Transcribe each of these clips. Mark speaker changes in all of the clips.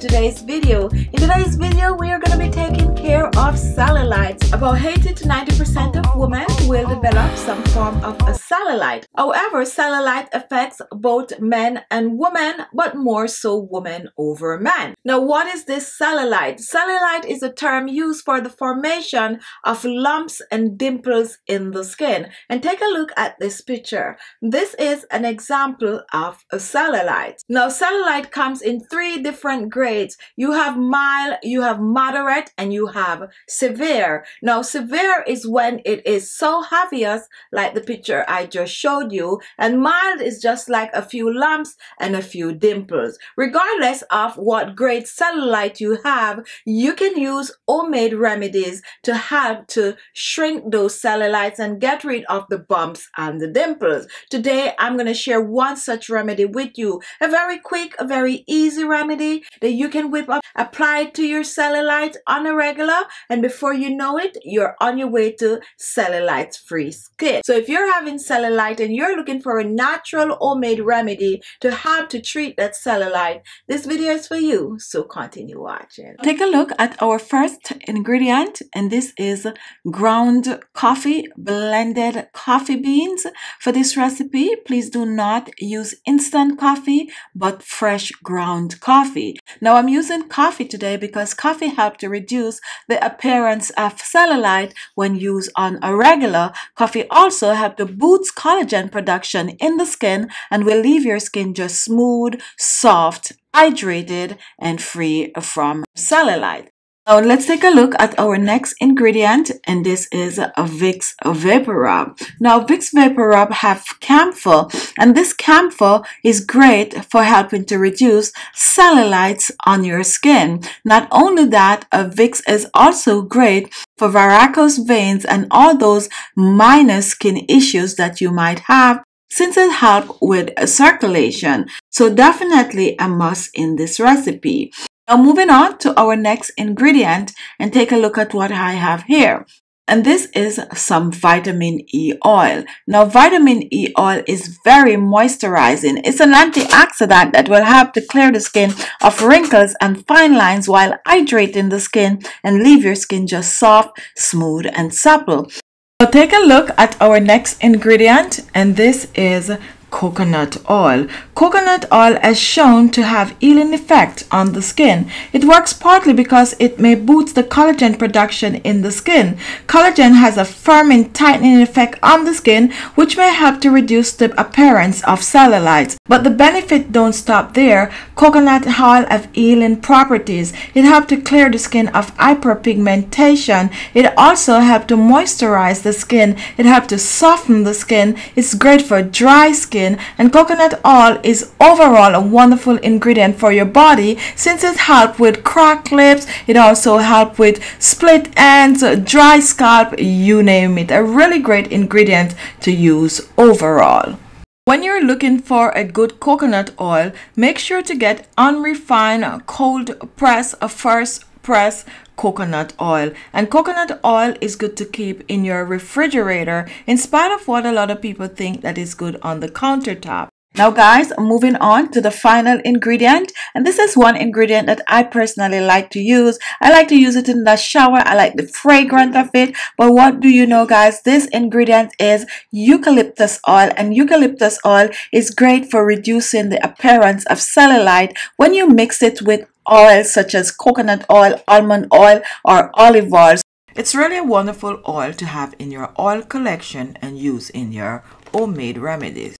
Speaker 1: today's video. In today's video, we are going to be taking care of cellulite. About 80 to 90% of women will develop some form of a cellulite. However, cellulite affects both men and women, but more so women over men. Now, what is this cellulite? Cellulite is a term used for the formation of lumps and dimples in the skin. And take a look at this picture. This is an example of a cellulite. Now, cellulite comes in 3 different grades. You have mild, you have moderate, and you have severe. Now, severe is when it is so obvious, like the picture I just showed you, and mild is just like a few lumps and a few dimples. Regardless of what grade cellulite you have, you can use homemade remedies to help to shrink those cellulites and get rid of the bumps and the dimples. Today, I'm going to share one such remedy with you. A very quick, a very easy remedy that you can whip up, apply it to your cellulite on a regular, and before you know it, you're on your way to cellulite-free skin. So if you're having cellulite and you're looking for a natural homemade remedy to help to treat that cellulite, this video is for you, so continue watching. Take a look at our first ingredient, and this is ground coffee, blended coffee beans. For this recipe, please do not use instant coffee, but fresh ground coffee. Now, I'm using coffee today because coffee helps to reduce the appearance of cellulite when used on a regular. Coffee also helps to boost collagen production in the skin and will leave your skin just smooth, soft, hydrated, and free from cellulite. Now let's take a look at our next ingredient, and this is a Vicks VapoRub. Now Vicks VapoRub have camphor, and this camphor is great for helping to reduce cellulites on your skin. Not only that, Vicks is also great for varicose veins and all those minor skin issues that you might have, since it helps with circulation. So definitely a must in this recipe. Now moving on to our next ingredient, and take a look at what I have here. And this is some vitamin E oil. Now vitamin E oil is very moisturizing. It's an antioxidant that will help to clear the skin of wrinkles and fine lines while hydrating the skin and leave your skin just soft, smooth, and supple. Now take a look at our next ingredient, and this is coconut oil. Coconut oil has shown to have healing effect on the skin. It works partly because it may boost the collagen production in the skin. Collagen has a firming, tightening effect on the skin, which may help to reduce the appearance of cellulite. But the benefit don't stop there. Coconut oil have healing properties. It helps to clear the skin of hyperpigmentation. It also helps to moisturize the skin. It helps to soften the skin. It's great for dry skin. And coconut oil is overall a wonderful ingredient for your body, since it helps with cracked lips. It also helps with split ends, dry scalp, you name it. A really great ingredient to use overall. When you're looking for a good coconut oil, make sure to get unrefined, cold press, first press coconut oil. And coconut oil is good to keep in your refrigerator, in spite of what a lot of people think that is good on the countertop. Now guys, moving on to the final ingredient, and this is one ingredient that I personally like to use. I like to use it in the shower. I like the fragrance of it. But what do you know, guys? This ingredient is eucalyptus oil, and eucalyptus oil is great for reducing the appearance of cellulite when you mix it with oils such as coconut oil, almond oil, or olive oil. It's really a wonderful oil to have in your oil collection and use in your homemade remedies.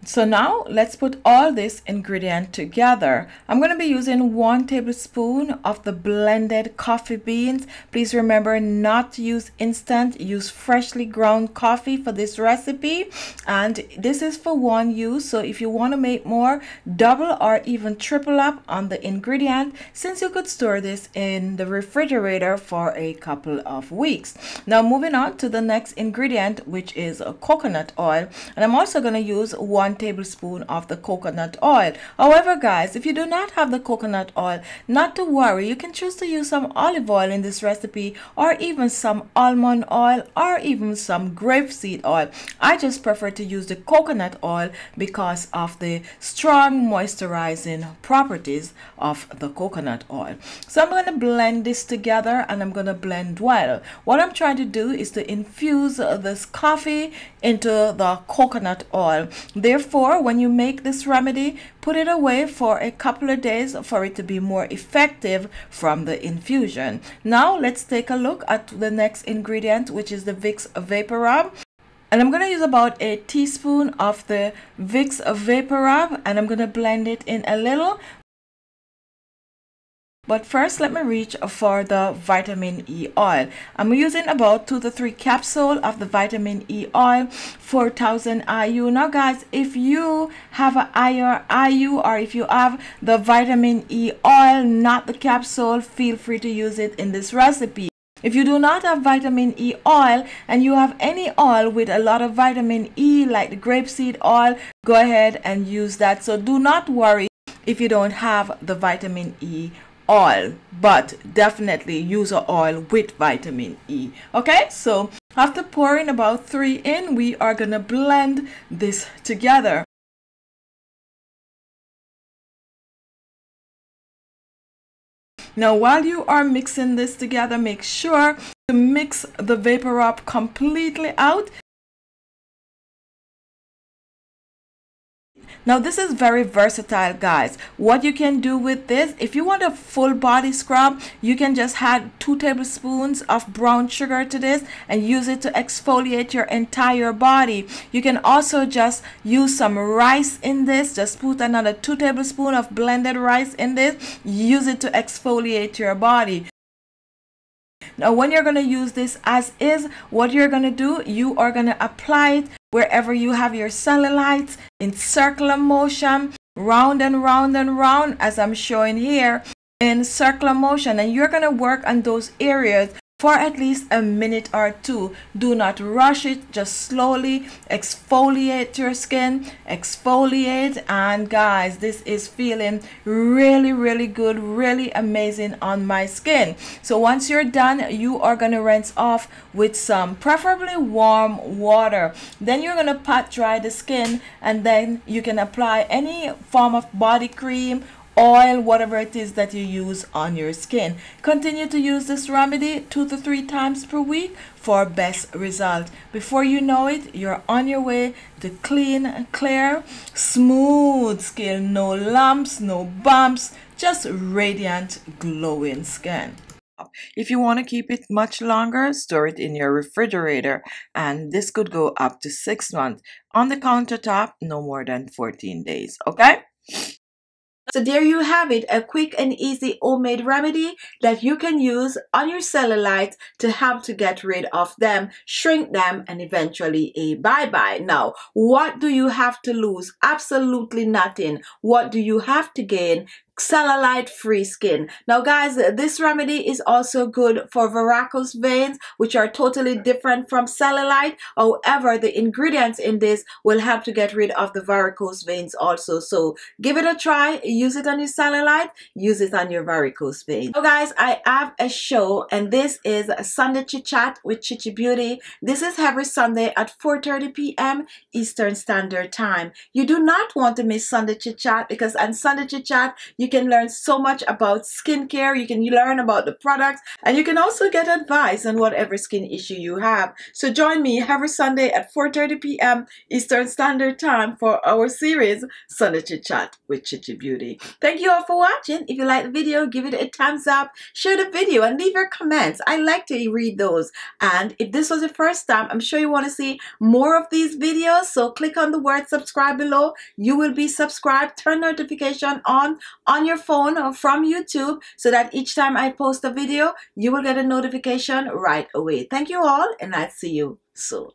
Speaker 1: So now let's put all this ingredient together. I'm going to be using 1 tablespoon of the blended coffee beans. Please remember not to use instant, use freshly ground coffee for this recipe. And this is for one use, so if you want to make more, double or even triple up on the ingredient, since you could store this in the refrigerator for a couple of weeks. Now moving on to the next ingredient, which is coconut oil, and I'm also going to use 1 1 tablespoon of the coconut oil. However, guys, if you do not have the coconut oil, not to worry, you can choose to use some olive oil in this recipe, or even some almond oil, or even some grapeseed oil. I just prefer to use the coconut oil because of the strong moisturizing properties of the coconut oil. So I'm going to blend this together, and I'm going to blend well. What I'm trying to do is to infuse this coffee into the coconut oil. Therefore, when you make this remedy, put it away for a couple of days for it to be more effective from the infusion. Now let's take a look at the next ingredient, which is the Vicks VapoRub. And I'm going to use about a teaspoon of the Vicks VapoRub, and I'm going to blend it in a little. But first, let me reach for the vitamin E oil. I'm using about 2 to 3 capsules of the vitamin E oil, 4,000 IU. Now, guys, if you have a higher IU, or if you have the vitamin E oil, not the capsule, feel free to use it in this recipe. If you do not have vitamin E oil and you have any oil with a lot of vitamin E, like the grapeseed oil, go ahead and use that. So do not worry if you don't have the vitamin E oil, but definitely use an oil with vitamin E. Okay, so after pouring about 3 in, we are gonna blend this together. Now, while you are mixing this together, make sure to mix the VapoRub completely out. Now, this is very versatile, guys. What you can do with this, if you want a full body scrub, you can just add 2 tablespoons of brown sugar to this and use it to exfoliate your entire body. You can also just use some rice in this. Just put another 2 tablespoons of blended rice in this. Use it to exfoliate your body. Now, when you're going to use this as is, what you're going to do, you are going to apply it wherever you have your cellulite in circular motion, round and round and round, as I'm showing here, in circular motion. And you're going to work on those areas for at least a minute or 2. Do not rush it, just slowly exfoliate your skin, exfoliate. And guys, this is feeling really, really good, really amazing on my skin. So once you're done, you are going to rinse off with some preferably warm water. Then you're going to pat dry the skin, and then you can apply any form of body cream, oil, whatever it is that you use on your skin. Continue to use this remedy 2 to 3 times per week for best result. Before you know it, you're on your way to clean, clear, smooth skin. No lumps, no bumps, just radiant, glowing skin. If you want to keep it much longer, store it in your refrigerator, and this could go up to 6 months. On the countertop, no more than 14 days. Okay? So there you have it, a quick and easy homemade remedy that you can use on your cellulite to help to get rid of them, shrink them, and eventually a bye-bye. Now, what do you have to lose? Absolutely nothing. What do you have to gain? Cellulite free skin. Now, guys, this remedy is also good for varicose veins, which are totally different from cellulite. However, the ingredients in this will help to get rid of the varicose veins also. So give it a try. Use it on your cellulite, use it on your varicose veins. So guys, I have a show, and this is Sunday Chit Chat with Khichibeauty. This is every Sunday at 4:30 p.m. Eastern Standard Time. You do not want to miss Sunday Chit Chat, because on Sunday Chit Chat you can learn so much about skincare, you can learn about the products, and you can also get advice on whatever skin issue you have. So join me every Sunday at 4:30 p.m. Eastern Standard Time for our series Sunday Chit Chat with Khichibeauty. Thank you all for watching. If you like the video, give it a thumbs up, share the video, and leave your comments. I like to read those. And if this was your first time, I'm sure you want to see more of these videos, so click on the word subscribe below. You will be subscribed. Turn notification on your phone or from YouTube, so that each time I post a video, you will get a notification right away. Thank you all, and I'll see you soon.